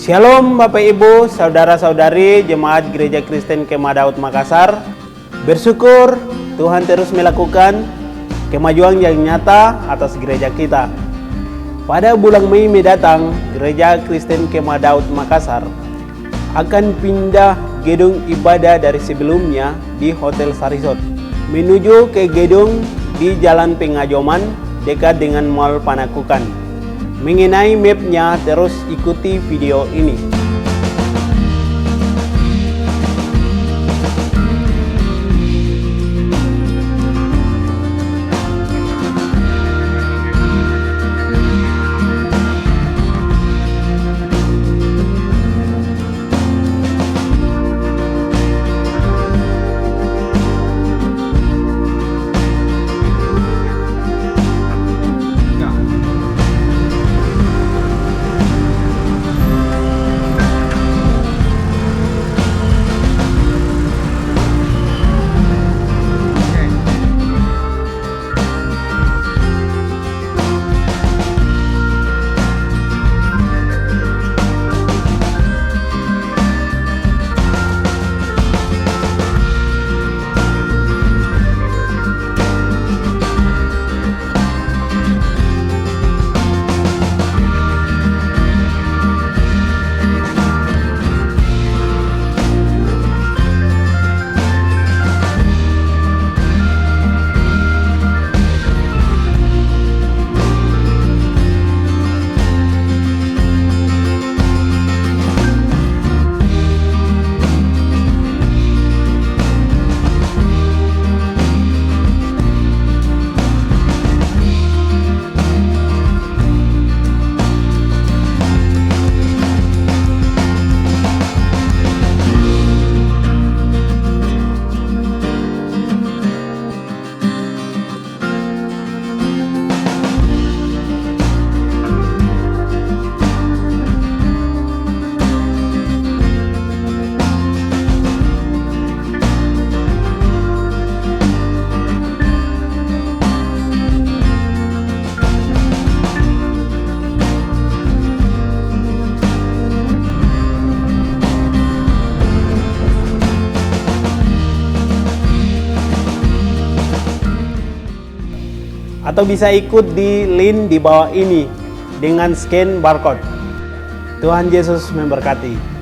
Shalom Bapak Ibu, Saudara-saudari Jemaat Gereja Kristen Kemah Daud Makassar. Bersyukur Tuhan terus melakukan kemajuan yang nyata atas gereja kita. Pada bulan Mei mendatang, Gereja Kristen Kemah Daud Makassar akan pindah gedung ibadah dari sebelumnya di Hotel Sarisot menuju ke gedung di Jalan Pengajoman dekat dengan Mall Panakukan. Mengenai mapnya, terus ikuti video ini. Atau bisa ikut di link di bawah ini dengan scan barcode. Tuhan Yesus memberkati.